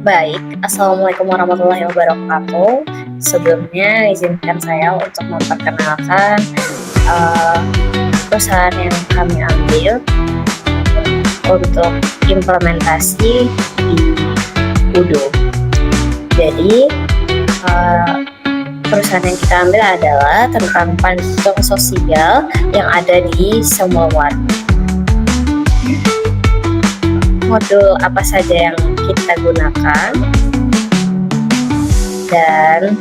Baik, Assalamualaikum warahmatullahi wabarakatuh. Sebelumnya izinkan saya untuk memperkenalkan eh, perusahaan yang kami ambil untuk implementasi di Udo. Jadi perusahaan yang kita ambil adalah tentang pancong sosial yang ada di semua warga. Modul apa saja yang kita gunakan, dan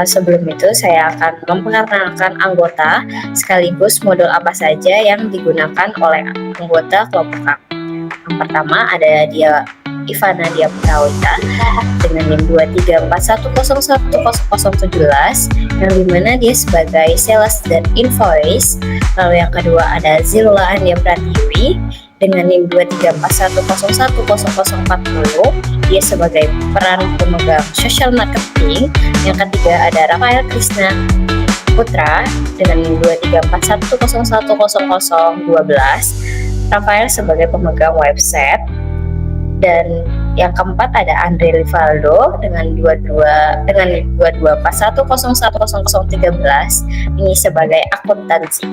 sebelum itu saya akan memperkenalkan anggota sekaligus modul apa saja yang digunakan oleh anggota kelompok kami. Yang pertama ada dia Ivana Dia Prawita dengan NIM 234101017 yang dimana dia sebagai sales dan invoice. Lalu yang kedua ada Zilula Andia Pratiwi dengan NIM 234101040, dia sebagai peran pemegang social marketing. Yang ketiga ada Rafael Krishna Putra dengan NIM 234101012, Rafael sebagai pemegang website. Dan yang keempat ada Andre Rivaldo dengan 224101013, ini sebagai akuntansi.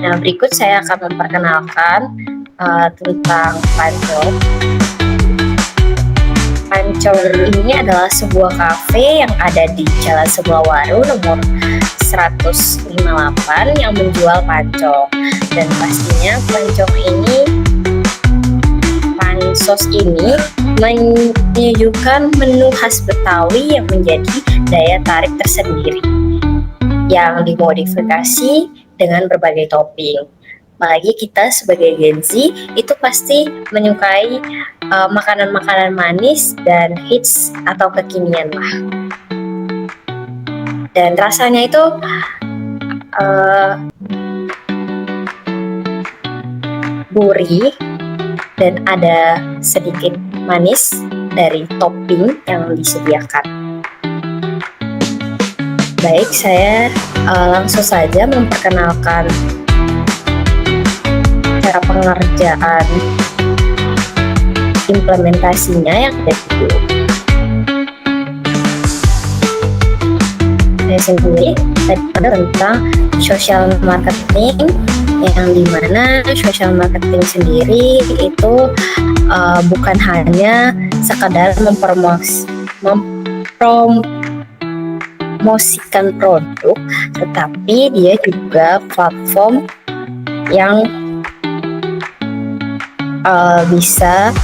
Nah, berikut saya akan memperkenalkan tentang Pancong. Pancong ini adalah sebuah kafe yang ada di Jalan Semblawaru nomor 158 yang menjual pancong. Dan pastinya pancong ini, pansos ini menyuguhkan menu khas Betawi yang menjadi daya tarik tersendiri yang dimodifikasi dengan berbagai topping. Apalagi kita sebagai Gen Z itu pasti menyukai makanan-makanan manis dan hits atau kekinian lah. Dan rasanya itu gurih dan ada sedikit manis dari topping yang disediakan. Baik, saya langsung saja memperkenalkan cara pengerjaan implementasinya yang ada di Udo. Saya sendiri tadi tentang social marketing, yang dimana social marketing sendiri itu bukan hanya sekadar mempromosikan produk, tetapi dia juga platform yang bisa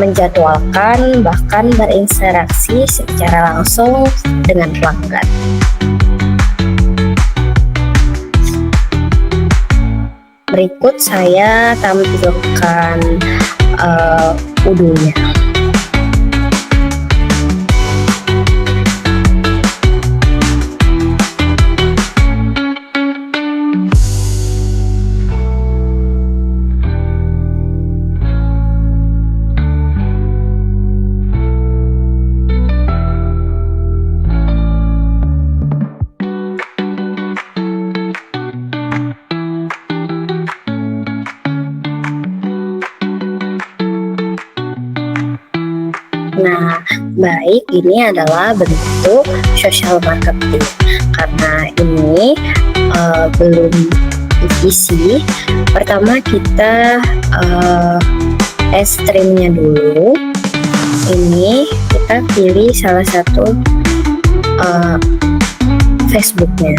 menjadwalkan bahkan berinteraksi secara langsung dengan pelanggan. Berikut saya tampilkan Udo-nya. Nah, baik, ini adalah bentuk social marketing. Karena ini belum diisi, pertama kita streamnya dulu. Ini kita pilih salah satu Facebooknya,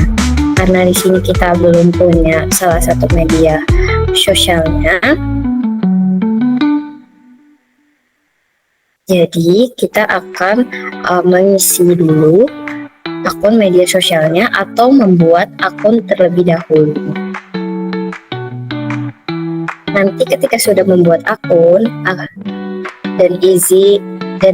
karena di sini kita belum punya salah satu media sosialnya. Jadi kita akan mengisi dulu akun media sosialnya atau membuat akun terlebih dahulu. Nanti ketika sudah membuat akun dan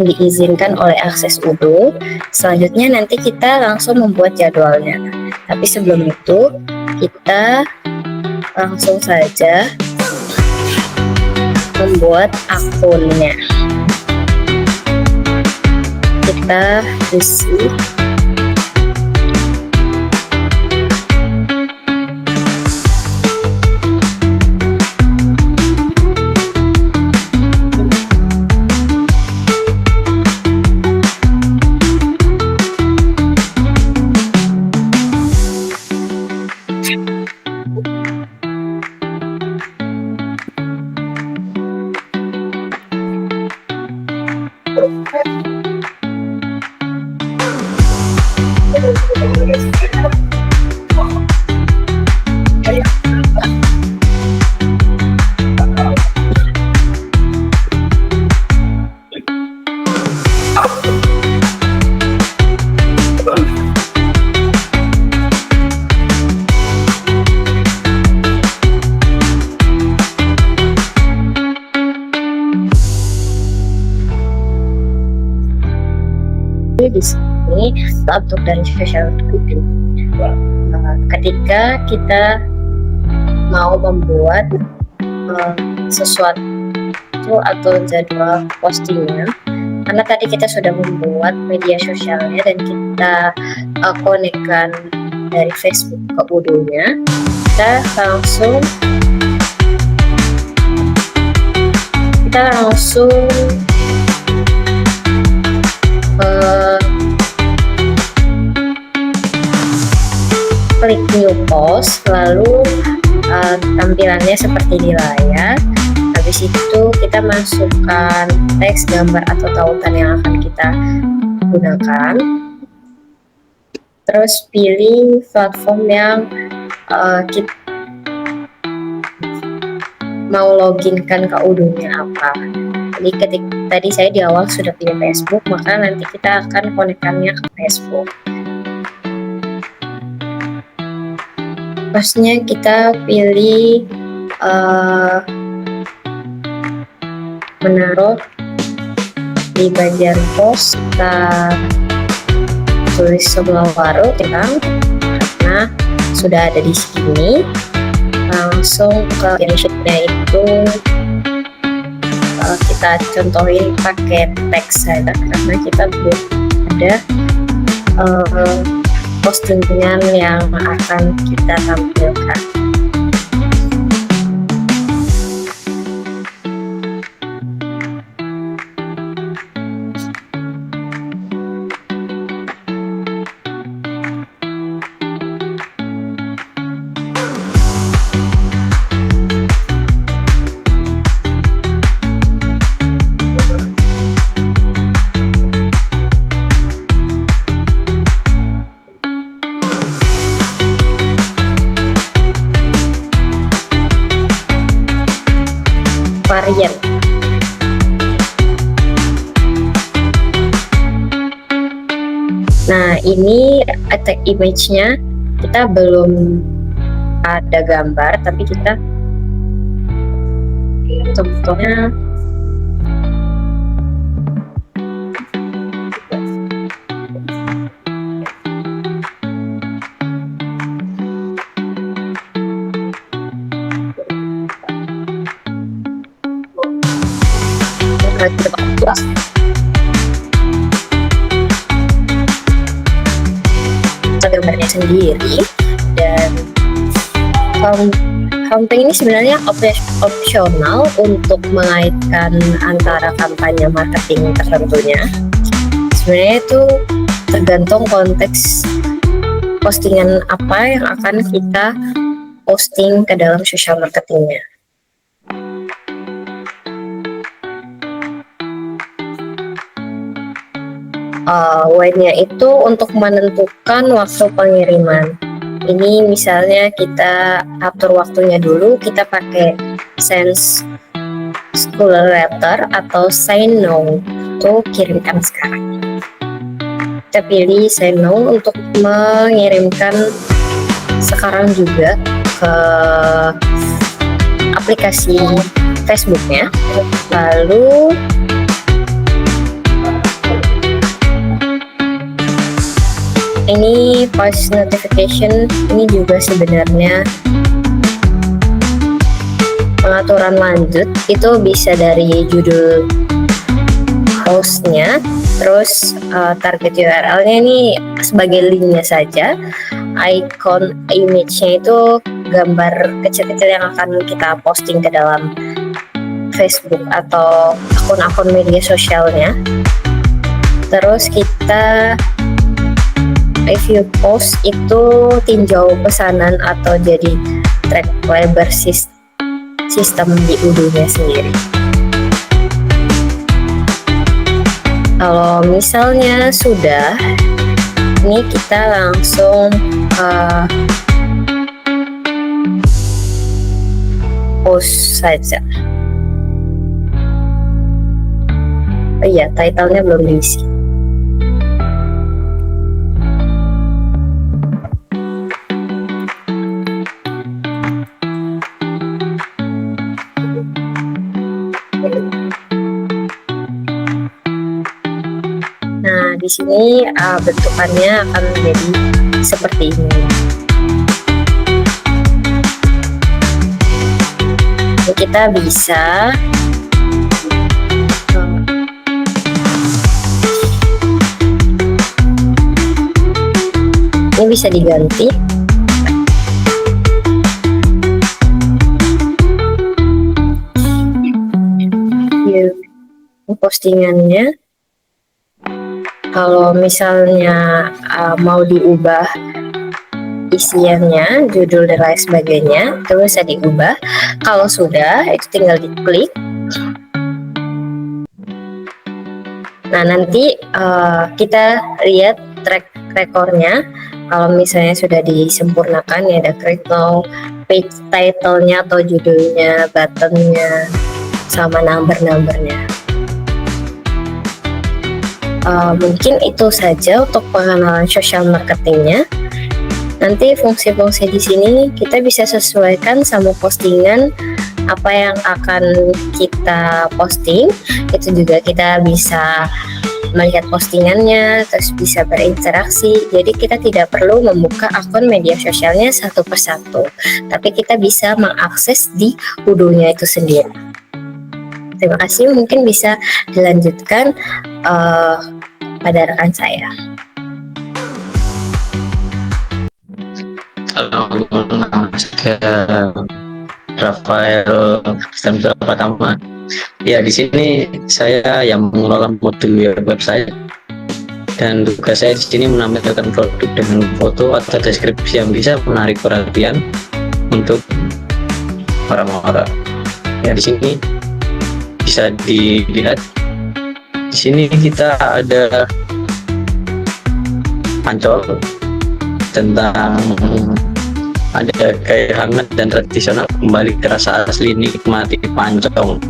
diizinkan oleh akses Udo, selanjutnya nanti kita langsung membuat jadwalnya. Tapi sebelum itu kita langsung saja membuat akunnya. Kita isi Di sini untuk dari social recruiting. Ketika kita mau membuat sesuatu atau jadwal postingnya, karena tadi kita sudah membuat media sosialnya dan kita konekkan dari Facebook ke Udonya, kita langsung klik new post, lalu tampilannya seperti di layar. Habis itu kita masukkan teks, gambar atau tautan yang akan kita gunakan. Terus pilih platform yang kita mau loginkan ke Udonya apa. Jadi tadi saya di awal sudah punya Facebook, maka nanti kita akan konekkannya ke Facebook. Postnya kita pilih menaruh di bagian post, kita tulis semua waru karena sudah ada di sini. Langsung ke screenshotnya itu kita contohin pakai teks saja karena kita belum ada postingan yang akan kita tampilkan. Varian. Nah, ini attack image-nya kita belum ada gambar, tapi kita contohnya gambarnya sendiri. Dan campaign ini sebenarnya opsional untuk mengaitkan antara kampanye marketing tertentunya. Sebenarnya itu tergantung konteks postingan apa yang akan kita posting ke dalam social marketingnya. When-nya itu untuk menentukan waktu pengiriman. Ini misalnya kita atur waktunya dulu, kita pakai send school letter atau say no untuk kirimkan sekarang. Kita pilih say no untuk mengirimkan sekarang juga ke aplikasi Facebooknya. Lalu ini push notification, ini juga sebenarnya pengaturan lanjut, itu bisa dari judul postnya, terus target URL-nya ini sebagai linknya saja, icon image-nya itu gambar kecil-kecil yang akan kita posting ke dalam Facebook atau akun-akun media sosialnya. Terus kita review post itu tinjau pesanan atau jadi track lebar sistem di Udonya sendiri. Kalau misalnya sudah, Ini kita langsung post saja. Oh iya, title-nya belum diisi. Nah, di sini bentukannya akan menjadi seperti ini. Kita bisa ini bisa diganti. Postingannya kalau misalnya mau diubah isiannya, judul dan lain sebagainya, itu bisa diubah. Kalau sudah, itu tinggal diklik. Nah, nanti kita lihat track recordnya. Kalau misalnya sudah disempurnakan, ya ada create now, page title-nya atau judulnya, buttonnya, sama number-numbernya. Mungkin itu saja untuk pengenalan social marketingnya. Nanti fungsi-fungsi di sini kita bisa sesuaikan sama postingan apa yang akan kita posting. Itu juga kita bisa melihat postingannya, terus bisa berinteraksi. Jadi kita tidak perlu membuka akun media sosialnya satu persatu, tapi kita bisa mengakses di Udonya itu sendiri. Terima kasih, mungkin bisa dilanjutkan pada rekan saya. Halo, nama saya Rafael Kristen Pratama. Ya, di sini saya yang mengelola modul website, dan tugas saya di sini menampilkan produk dengan foto atau deskripsi yang bisa menarik perhatian untuk orang-orang. Ya, di sini bisa dilihat. Di sini kita ada ancol tentang ada gaya hangat dan tradisional, kembali ke rasa asli, nikmati pancong.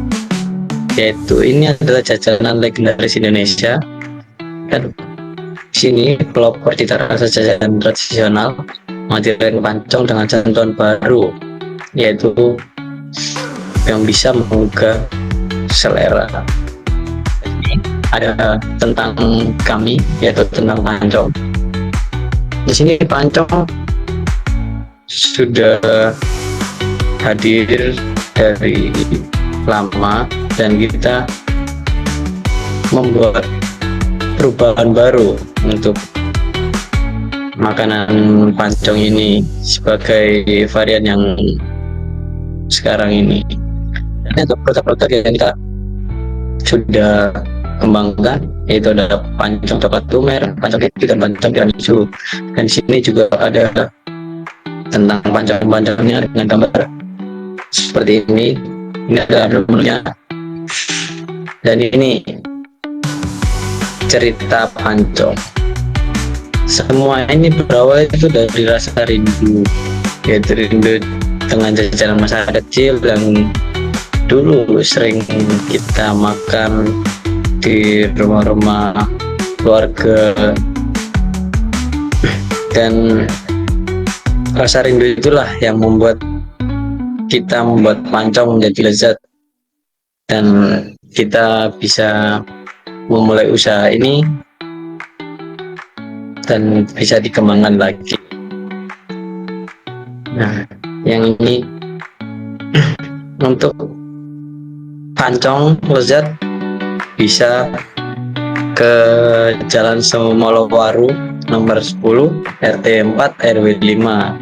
Yaitu ini adalah jajanan legendaris Indonesia, dan di sini pelopor cita rasa jajanan tradisional menghadirkan pancong dengan cantuan baru, yaitu yang bisa menggugah selera. Ada tentang kami, yaitu tentang pancong. Di sini pancong sudah hadir dari lama, dan kita membuat perubahan baru untuk makanan pancong ini sebagai varian yang sekarang ini. Ini untuk produk-produk yang kita sudah kembangkan, yaitu ada pancong coklat lumer, pancong keju, dan pancong tiramisu. Dan di sini juga ada tentang pancong-pancongnya dengan gambar seperti ini. Ini ada menunya, dan ini cerita pancong. Semua ini berawal itu dari rasa rindu, yaitu rindu dengan jajanan masa kecil yang dulu sering kita makan di rumah-rumah keluarga, dan rasa rindu itulah yang membuat kita membuat pancong menjadi lezat, dan kita bisa memulai usaha ini dan bisa dikembangkan lagi. Nah, yang ini untuk pancong lezat bisa ke Jalan Semolowaru nomor 10 RT 4 RW 5.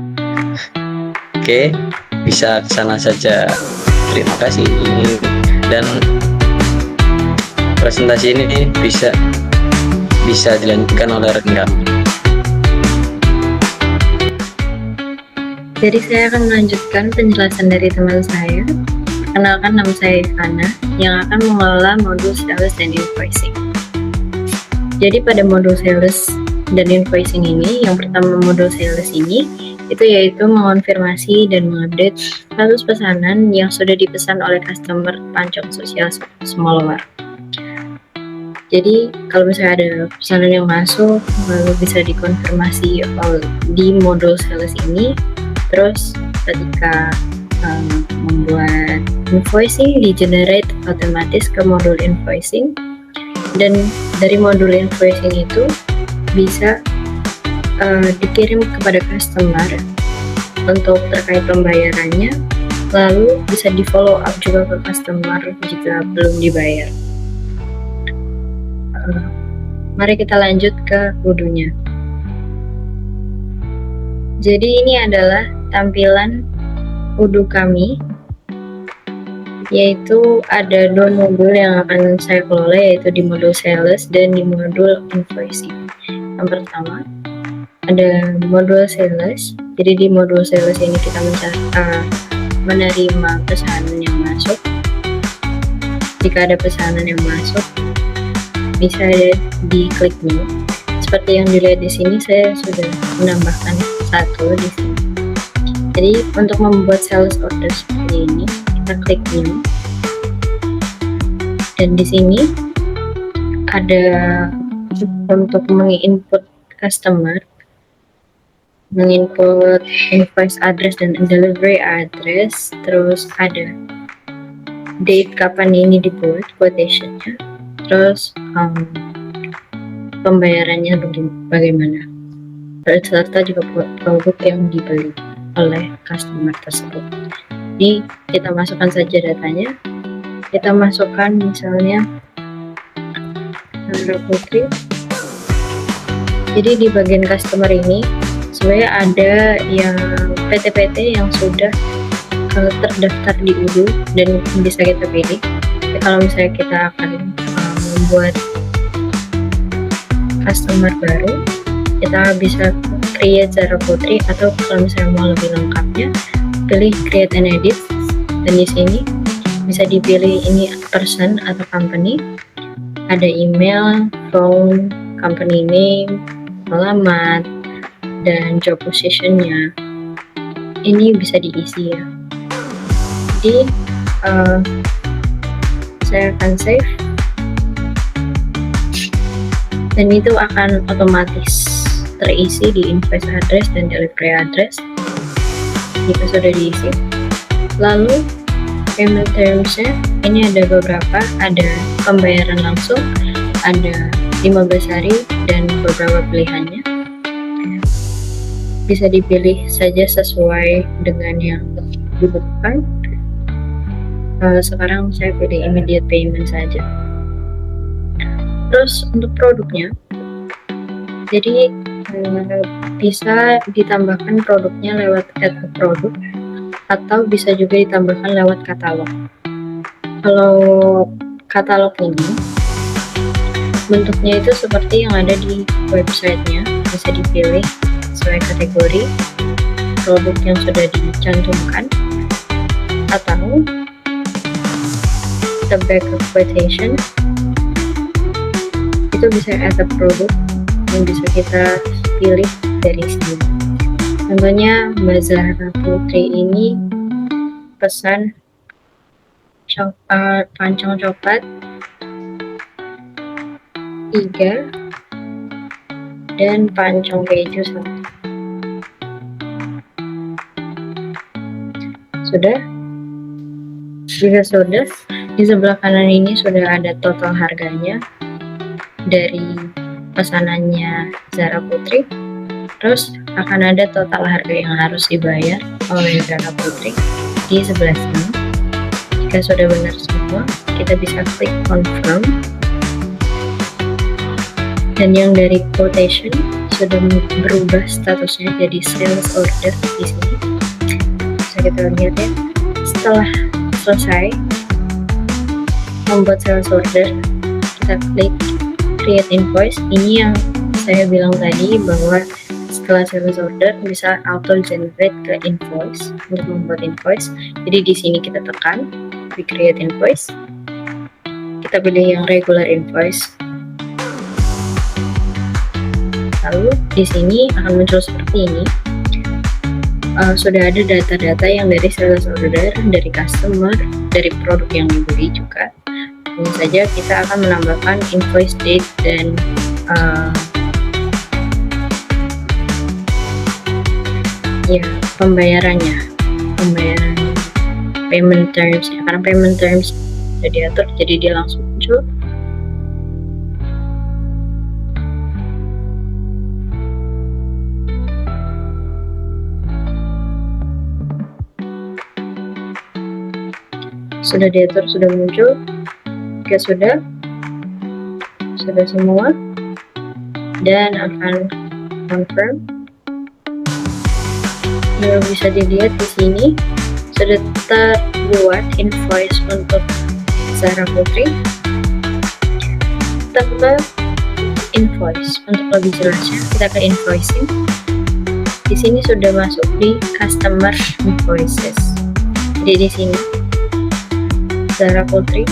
Oke, bisa ke sana saja. Terima kasih. Dan presentasi ini bisa dilanjutkan oleh rekan. Jadi saya akan melanjutkan penjelasan dari teman saya. Perkenalkan, nama saya Ivana yang akan mengelola modul sales dan invoicing. Jadi pada modul sales dan invoicing ini, yang pertama modul sales ini, itu yaitu mengonfirmasi dan mengupdate status pesanan yang sudah dipesan oleh customer Pancong Sosial Smallware. Jadi kalau misalnya ada pesanan yang masuk, lalu bisa dikonfirmasi di modul sales ini. Terus ketika membuat invoicing, di generate otomatis ke modul invoicing, dan dari modul invoicing itu bisa dikirim kepada customer untuk terkait pembayarannya, lalu bisa di follow up juga ke customer jika belum dibayar. Mari kita lanjut ke Odoo-nya. Jadi ini adalah tampilan Odoo kami, yaitu ada dua modul yang akan saya kelola, yaitu di modul sales dan di modul invoicing. Yang pertama ada modul sales. Jadi di modul sales ini kita menerima pesanan yang masuk. Jika ada pesanan yang masuk, bisa diklik new. Seperti yang dilihat di sini, saya sudah menambahkan satu di sini. Jadi untuk membuat sales order seperti ini, kita klik new. Dan di sini ada untuk menginput customer, menginput invoice address dan delivery address, terus ada date kapan ini dibuat, quotationnya, terus pembayarannya bagaimana, serta juga produk yang dibeli oleh customer tersebut. Jadi kita masukkan saja datanya. Kita masukkan misalnya Sandra Putri. Jadi di bagian customer ini sebenarnya ada yang PT-PT yang sudah terdaftar di Odoo dan bisa kita pilih. Jadi kalau misalnya kita akan membuat customer baru, kita bisa create Sandra Putri, atau kalau misalnya mau lebih lengkapnya pilih create and edit, dan di sini bisa dipilih ini person atau company, ada email, phone, company name, alamat, dan job positionnya. Ini bisa diisi ya. Jadi saya akan save, dan itu akan otomatis terisi di invoice address dan delivery address jika sudah diisi. Lalu payment terms-nya ini ada beberapa, ada pembayaran langsung, ada 15 hari, dan beberapa pilihannya. Bisa dipilih saja sesuai dengan yang dibutuhkan. Sekarang saya pilih immediate payment saja. Terus untuk produknya, jadi bisa ditambahkan produknya lewat add a product, atau bisa juga ditambahkan lewat katalog. Kalau katalog ini bentuknya itu seperti yang ada di websitenya, bisa dipilih sesuai kategori produk yang sudah dicantumkan, atau the backup quotation itu bisa add a product yang bisa kita pilih dari sini. Contohnya Mbak Zahra Putri ini pesan pancong coklat 3 dan pancong keju 1. Sudah? Jika sudah, di sebelah kanan ini sudah ada total harganya dari pesanannya Zahra Putri. Terus akan ada total harga yang harus dibayar oleh Zahra Putri di sebelah sini. Jika sudah benar semua, kita bisa klik confirm. Dan yang dari quotation sudah berubah statusnya jadi sales order di sini. Bisa kita lihat ya. Setelah selesai membuat sales order, kita klik create invoice. Ini yang saya bilang tadi, bahwa setelah sales order bisa auto generate ke invoice untuk membuat invoice. Jadi di sini kita tekan di create invoice, kita pilih yang regular invoice, Lalu di sini akan muncul seperti ini. Sudah ada data-data yang dari sales order, dari customer, dari produk yang dibeli juga. Tentu saja kita akan menambahkan invoice date dan pembayaran payment terms ya, karena payment terms sudah diatur jadi dia langsung muncul. Sudah diatur, sudah muncul. Jika sudah semua, dan akan confirm. Yang bisa dilihat di sini sudah terbuat invoice untuk Zara Putri. Kita ke invoice untuk lebih jelasnya, kita ke invoicing. Di sini sudah masuk di customer invoices. Jadi di sini Zara Putri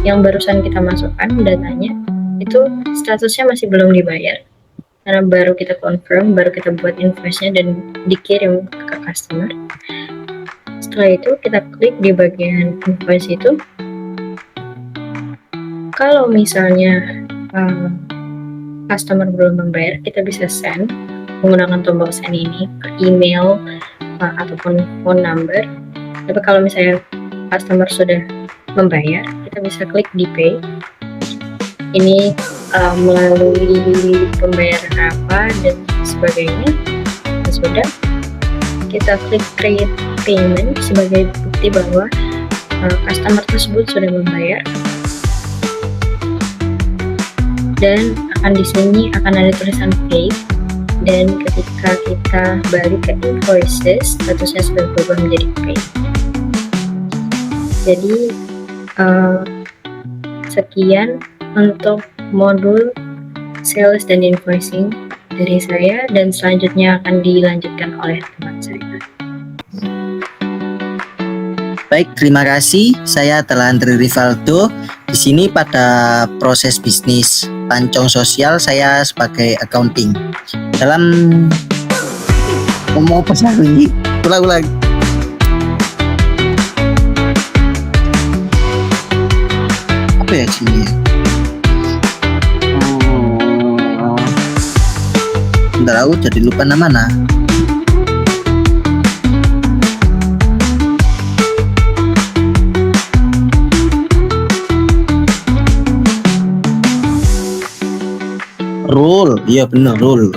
yang barusan kita masukkan datanya itu statusnya masih belum dibayar karena baru kita confirm, baru kita buat invoice-nya dan dikirim ke customer. Setelah itu kita klik di bagian invoice itu. Kalau misalnya customer belum membayar, kita bisa send menggunakan tombol send ini ke email ataupun phone number. Tapi kalau misalnya customer sudah membayar, kita bisa klik di pay. Ini melalui pembayaran apa dan sebagainya. Sudah kita klik create payment sebagai bukti bahwa customer tersebut sudah membayar. Dan di sini akan ada tulisan pay, dan ketika kita balik ke invoices, statusnya sudah berubah menjadi pay. Jadi sekian untuk modul sales dan invoicing dari saya, dan selanjutnya akan dilanjutkan oleh teman saya. Baik, terima kasih. Saya adalah Andre Rivaldo. Di sini pada proses bisnis Pancong Sosial, saya sebagai accounting. Dalam ngomong apa sih? Ulang. Apa ya sini? Bentar, aku jadi lupa namanya. Rule, iya bener, rule.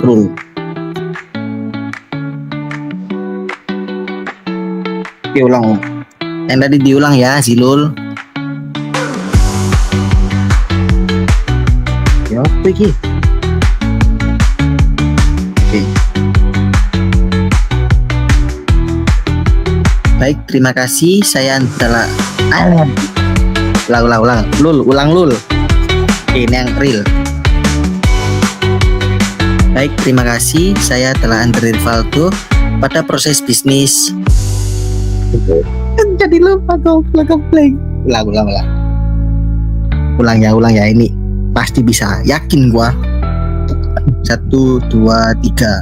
Oke, ulang. Yang tadi diulang ya, Zilul. Ya, apa iki? Oke. Baik, terima kasih. Saya adalah ulang. Lul. Oke, ini yang real. Baik, terima kasih. Saya adalah Andre Rivaldo. Pada proses bisnis jadi lupa goblok. Ulang ya, ini pasti bisa, yakin gua. 1, 2, 3.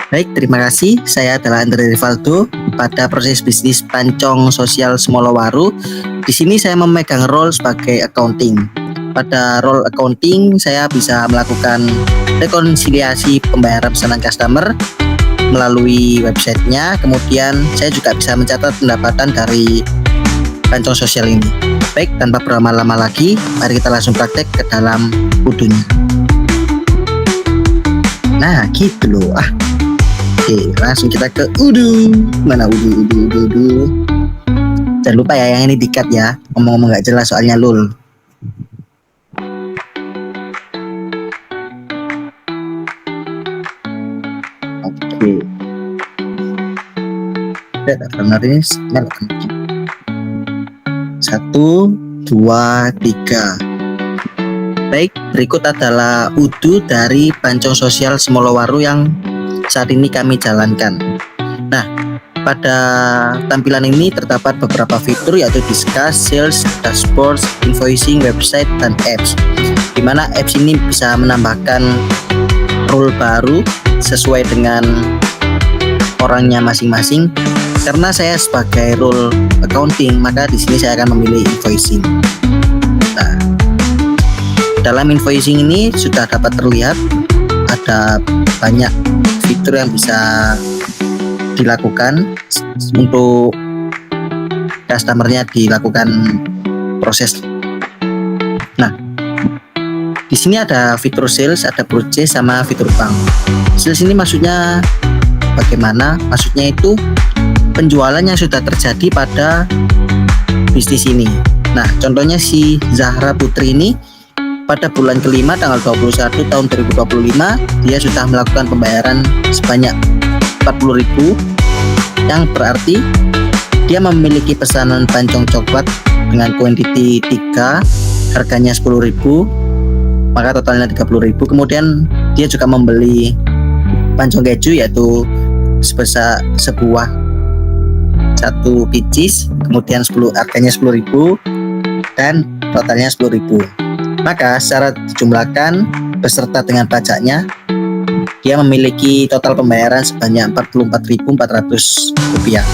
Baik, terima kasih. Saya adalah Andre Rivaldo. Pada proses bisnis Pancong Sosial Semolowaru, di sini saya memegang role sebagai accounting. Pada role accounting, saya bisa melakukan rekonsiliasi pembayaran pesanan customer melalui websitenya. Kemudian saya juga bisa mencatat pendapatan dari Pancong Sosial ini. Baik, tanpa berlama-lama lagi, mari kita langsung praktek ke dalam udunya. Nah, gitu loh. Oke, langsung kita ke udu. Mana udu. Jangan lupa ya, yang ini di-cut ya. Ngomong-ngomong gak jelas soalnya lul. Oke. Benar ini 1, 2, 3. Baik, berikut adalah udu dari Pancong Sosial Semolowaru yang saat ini kami jalankan. Nah, pada tampilan ini terdapat beberapa fitur, yaitu discuss, sales, dashboard, invoicing, website, dan apps. Di mana apps ini bisa menambahkan rule baru sesuai dengan orangnya masing-masing. Karena saya sebagai role accounting, maka di sini saya akan memilih invoicing. Nah, dalam invoicing ini sudah dapat terlihat ada banyak fitur yang bisa dilakukan untuk customernya dilakukan proses. Nah, di sini ada fitur sales, ada purchase, sama fitur bank. Sales ini maksudnya bagaimana? Maksudnya itu penjualan yang sudah terjadi pada bisnis ini. Nah, contohnya si Zahra Putri ini pada bulan kelima tanggal 21 tahun 2025 dia sudah melakukan pembayaran sebanyak 40.000, yang berarti dia memiliki pesanan pancong coklat dengan kuantiti 3, harganya 10.000, maka totalnya 30.000. Kemudian dia juga membeli pancong keju yaitu sebesar sebuah 1 pieces, kemudian harganya 10.000 dan totalnya 10.000. Maka secara dijumlahkan beserta dengan pajaknya dia memiliki total pembayaran sebanyak 44.400 rupiah.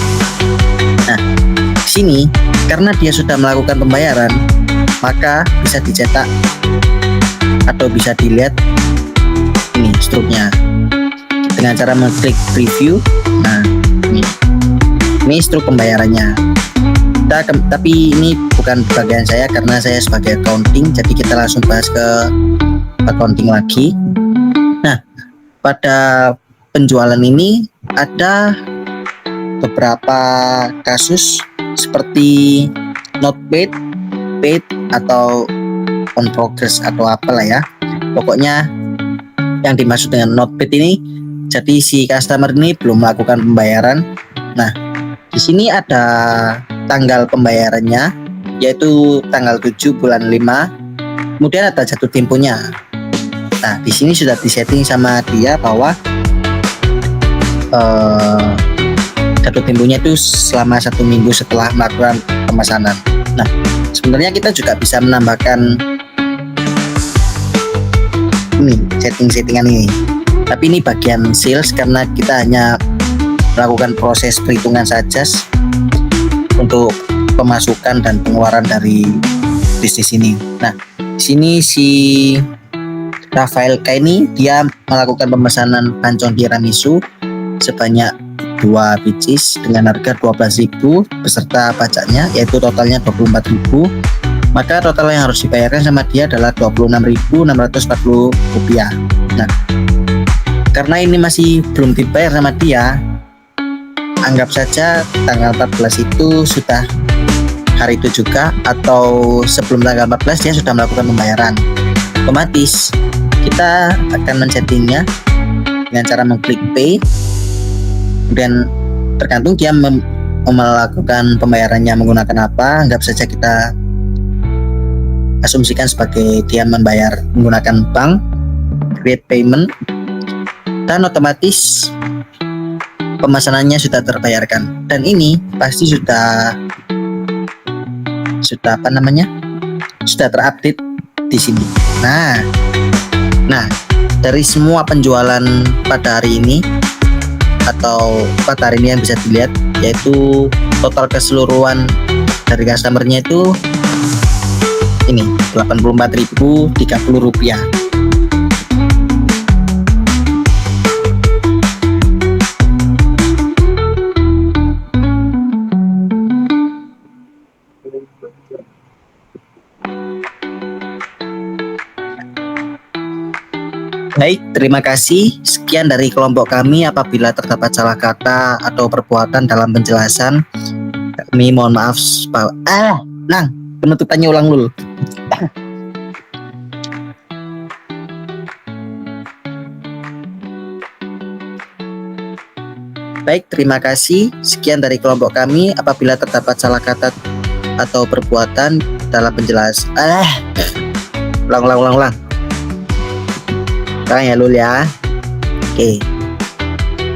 Nah, di sini karena dia sudah melakukan pembayaran, maka bisa dicetak atau bisa dilihat ini struknya dengan cara mengklik preview. Nah, ini struk pembayarannya. Tapi ini bukan bagian saya karena saya sebagai accounting, jadi kita langsung bahas ke accounting lagi. Nah, pada penjualan ini ada beberapa kasus seperti not paid, paid, atau on progress atau apalah ya. Pokoknya yang dimaksud dengan not paid ini, jadi si customer ini belum melakukan pembayaran. Nah, di sini ada tanggal pembayarannya yaitu tanggal 7 bulan 5. Kemudian ada jatuh temponya. Nah, di sini sudah disetting sama dia bahwa jatuh temponya itu selama 1 minggu setelah melakukan pemesanan. Nah, sebenarnya kita juga bisa menambahkan ini settingan ini. Tapi ini bagian sales karena kita hanya melakukan proses perhitungan saja untuk pemasukan dan pengeluaran dari bisnis ini. Nah, di sini si Rafael K ini dia melakukan pemesanan pancong tiramisu sebanyak 2 pieces dengan harga 12.000 beserta pajaknya, yaitu totalnya 24.000. Maka total yang harus dibayarkan sama dia adalah 26.640 rupiah. Nah, karena ini masih belum dibayar sama dia, anggap saja tanggal 14 itu sudah hari itu juga, atau sebelum tanggal 14 dia sudah melakukan pembayaran. Otomatis kita akan men-settingnya dengan cara mengklik pay, kemudian tergantung dia melakukan pembayarannya menggunakan apa. Anggap saja kita asumsikan sebagai dia membayar menggunakan bank, create payment, dan otomatis pemesanannya sudah terbayarkan. Dan ini pasti sudah terupdate di sini. Nah, dari semua penjualan pada hari ini atau pada hari ini yang bisa dilihat, yaitu total keseluruhan dari customernya itu ini 84.030 rupiah. Baik, terima kasih. Sekian dari kelompok kami. Apabila terdapat salah kata atau perbuatan dalam penjelasan, kami mohon maaf. Penutupannya ulang dulu. Baik, terima kasih. Sekian dari kelompok kami. Apabila terdapat salah kata atau perbuatan dalam penjelasan, ulang. Sekarang ya Lul ya. Oke.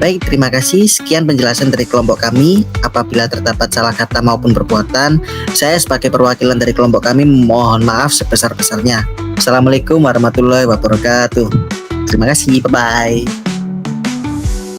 Baik, terima kasih. Sekian penjelasan dari kelompok kami. Apabila terdapat salah kata maupun perbuatan, saya sebagai perwakilan dari kelompok kami mohon maaf sebesar-besarnya. Assalamualaikum warahmatullahi wabarakatuh. Terima kasih, bye-bye.